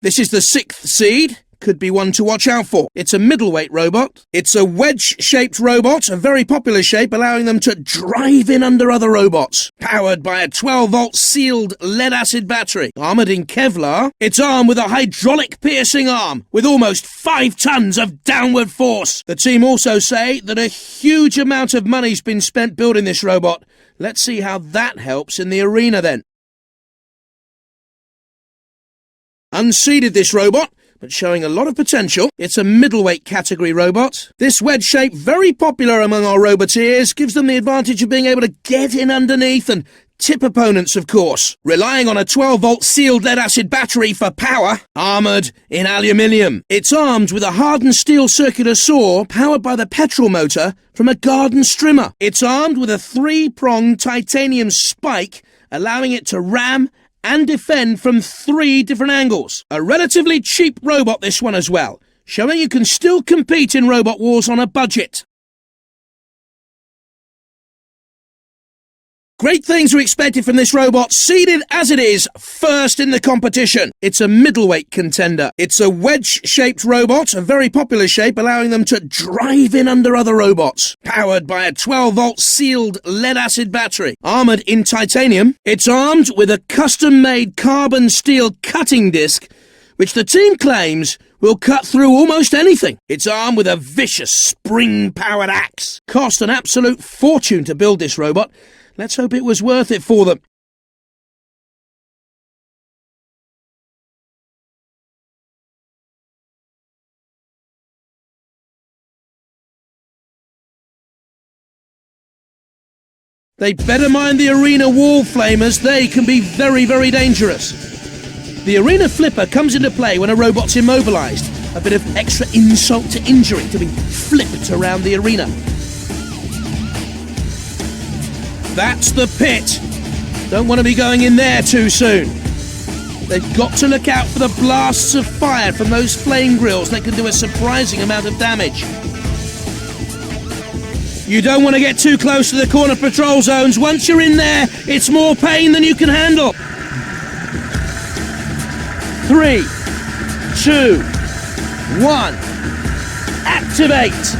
This is the 6th seed. Could be one to watch out for. It's a middleweight robot. It's a wedge-shaped robot, a very popular shape, allowing them to drive in under other robots. Powered by a 12-volt sealed lead-acid battery. Armoured in Kevlar, it's armed with a hydraulic piercing arm with almost 5 tons of downward force. The team also say that a huge amount of money's been spent building this robot. Let's see how that helps in the arena then. Unseeded this robot, but showing a lot of potential. It's a middleweight category robot. This wedge shape, very popular among our roboteers, gives them the advantage of being able to get in underneath and tip opponents, of course. Relying on a 12-volt sealed lead-acid battery for power, armoured in aluminium. It's armed with a hardened steel circular saw powered by the petrol motor from a garden strimmer. It's armed with a 3-pronged titanium spike, allowing it to ram and defend from 3 different angles. A relatively cheap robot, this one as well, showing you can still compete in robot wars on a budget. Great things are expected from this robot, seeded as it is, first in the competition. It's a middleweight contender. It's a wedge-shaped robot, a very popular shape, allowing them to drive in under other robots. Powered by a 12-volt sealed lead-acid battery. Armoured in titanium, it's armed with a custom-made carbon steel cutting disc, which the team claims will cut through almost anything. It's armed with a vicious spring-powered axe. Cost an absolute fortune to build this robot. Let's hope it was worth it for them. They better mind the arena wall flamers. They can be very, very dangerous. The arena flipper comes into play when a robot's immobilized. A bit of extra insult to injury to be flipped around the arena. That's the pit. Don't want to be going in there too soon. They've got to look out for the blasts of fire from those flame grills. They can do a surprising amount of damage. You don't want to get too close to the corner patrol zones. Once you're in there, it's more pain than you can handle. 3, 2, 1. Activate!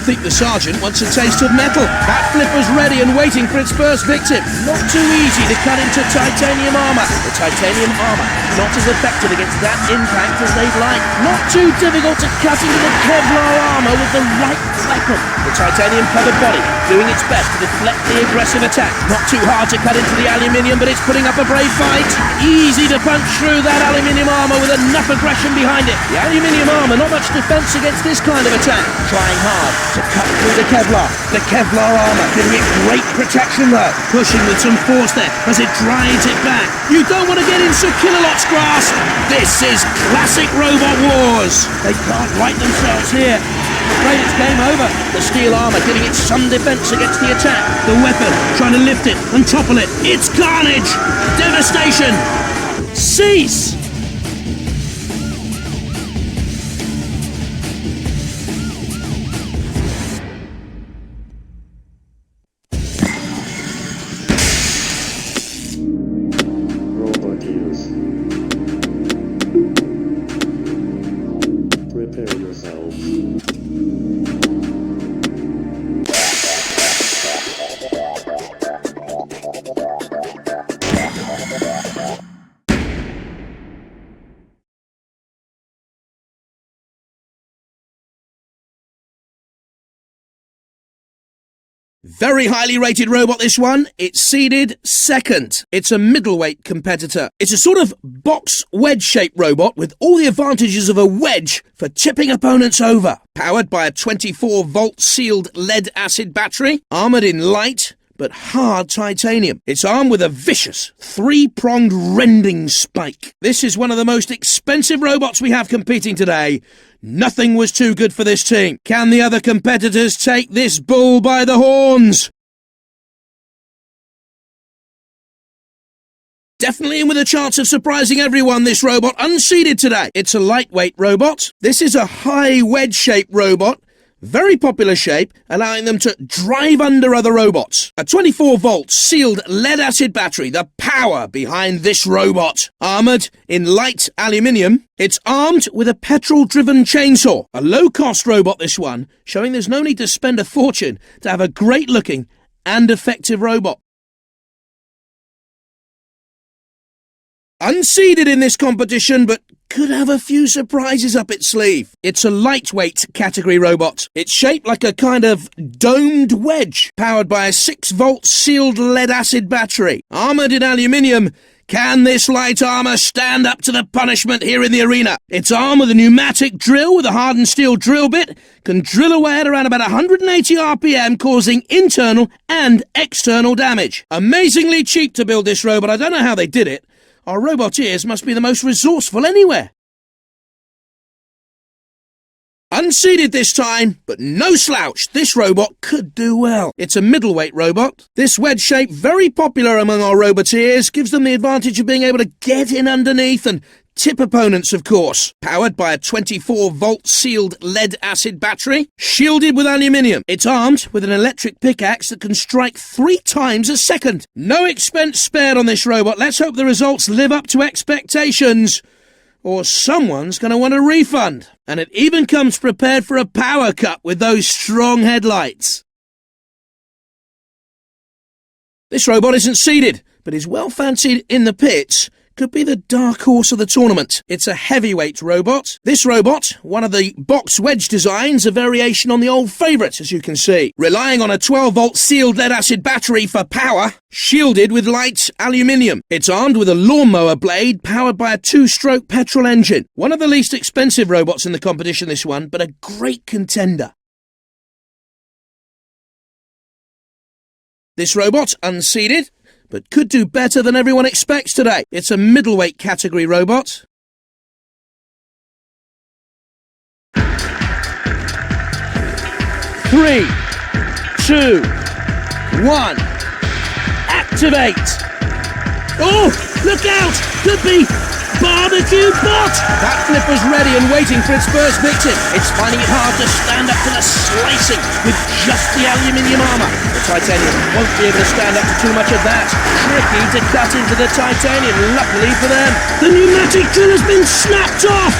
I think the sergeant wants a taste of metal. That flipper's ready and waiting for its first victim. Not too easy to cut into titanium armour. The titanium armour not as effective against that impact as they'd like. Not too difficult to cut into the Kevlar armour with the right weapon. The titanium covered body doing its best to deflect the aggressive attack. Not too hard to cut into the aluminium, but it's putting up a brave fight. Easy to punch through that aluminium armour with enough aggression behind it. The aluminium armour, not much defence against this kind of attack. Trying hard to cut through the Kevlar. The Kevlar armour giving it great protection though. Pushing with some force there as it drives it back. You don't want to get in Sir Killalot's grasp. This is classic Robot Wars. They can't right themselves here. I'm afraid it's game over. The steel armour giving it some defence against the attack. The weapon trying to lift it and topple it. It's carnage! Devastation! Cease! Prepare yourselves. Very highly rated robot, this one. It's seeded second. It's a middleweight competitor. It's a sort of box wedge-shaped robot with all the advantages of a wedge for tipping opponents over. Powered by a 24-volt sealed lead-acid battery, armoured in light but hard titanium. It's armed with a vicious 3-pronged rending spike. This is one of the most expensive robots we have competing today. Nothing was too good for this team. Can the other competitors take this bull by the horns? Definitely in with a chance of surprising everyone, this robot, unseeded today. It's a lightweight robot. This is a high wedge-shaped robot. Very popular shape, allowing them to drive under other robots. A 24-volt sealed lead-acid battery, the power behind this robot. Armoured in light aluminium, it's armed with a petrol-driven chainsaw. A low-cost robot, this one, showing there's no need to spend a fortune to have a great-looking and effective robot. Unseeded in this competition, but could have a few surprises up its sleeve. It's a lightweight category robot. It's shaped like a kind of domed wedge, powered by a 6-volt sealed lead-acid battery. Armoured in aluminium, can this light armour stand up to the punishment here in the arena? It's armed with a pneumatic drill with a hardened steel drill bit, can drill away at around about 180 RPM, causing internal and external damage. Amazingly cheap to build this robot. I don't know how they did it. Our roboteers must be the most resourceful anywhere. Unseeded this time, but no slouch. This robot could do well. It's a middleweight robot. This wedge shape, very popular among our roboteers, gives them the advantage of being able to get in underneath and tip opponents, of course. Powered by a 24-volt sealed lead-acid battery, shielded with aluminium. It's armed with an electric pickaxe that can strike 3 times a second. No expense spared on this robot. Let's hope the results live up to expectations, or someone's going to want a refund. And it even comes prepared for a power cut with those strong headlights. This robot isn't seeded, but is well fancied in the pits. Could be the dark horse of the tournament. It's a heavyweight robot. This robot, one of the box wedge designs, a variation on the old favourite, as you can see. Relying on a 12-volt sealed lead-acid battery for power, shielded with light aluminium. It's armed with a lawnmower blade powered by a 2-stroke petrol engine. One of the least expensive robots in the competition, this one, but a great contender. This robot, unseeded, but could do better than everyone expects today. It's a middleweight category robot. Three, two, one, activate! Oh, look out! Could be barbecue bot! That flipper's ready and waiting for its first victim. It's finding it hard to stand up to the slicing with just the aluminium armour. The titanium won't be able to stand up to too much of that. Tricky to cut into the titanium, luckily for them. The pneumatic drill has been snapped off!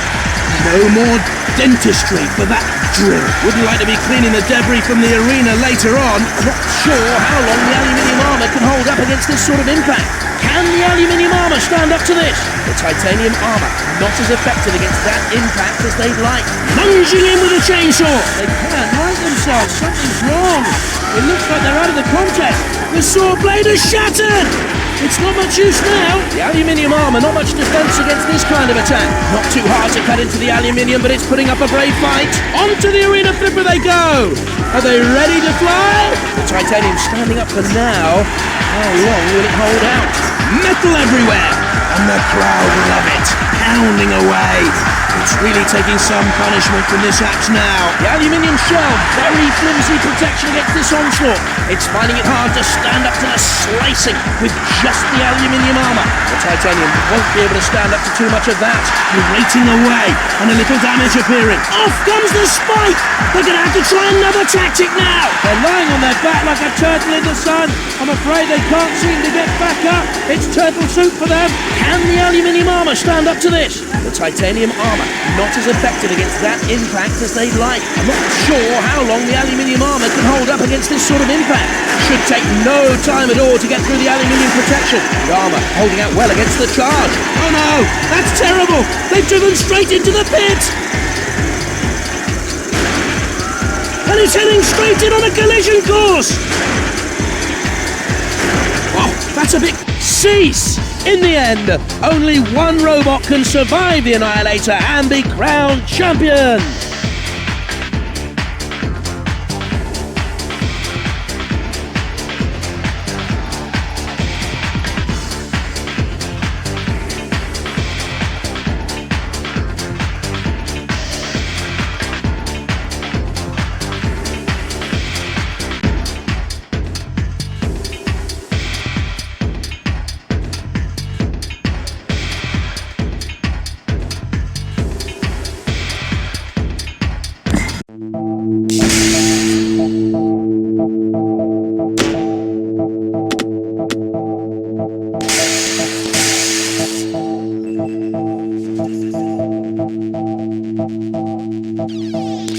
No more dentistry for that drill. Wouldn't like to be cleaning the debris from the arena later on. I'm not sure how long the aluminium armour can hold up against this sort of impact. Can the aluminium armour stand up to this? The titanium armour not as effective against that impact as they'd like. Lunging in with a chainsaw. They can't right themselves. Something's wrong. It looks like they're out of the contest. The saw blade is shattered. It's not much use now. The aluminium armour, not much defence against this kind of attack. Not too hard to cut into the aluminium, but it's putting up a brave fight. Onto the arena flipper they go. Are they ready to fly? The titanium standing up for now. How long will it hold out? Metal everywhere, and the crowd love it. Pounding away. It's really taking some punishment from this axe now. The aluminium shell, very flimsy protection against this onslaught. It's finding it hard to stand up to the slicing with just the aluminium armour. The titanium won't be able to stand up to too much of that. Grating away, and a little damage appearing. Off comes the spike! They're going to have to try another tactic now. They're lying on their back like a turtle in the sun. I'm afraid they can't seem to get back up. It's turtle soup for them. Can the aluminium armour stand up to this? The titanium armour not as effective against that impact as they'd like. I'm not sure how long the aluminium armour can hold up against this sort of impact. Should take no time at all to get through the aluminium protection. The armour holding out well against the charge. Oh no, that's terrible. They've driven straight into the pit. And it's heading straight in on a collision course. Oh, that's a bit... Cease! In the end, only one robot can survive the Annihilator and be crowned champion!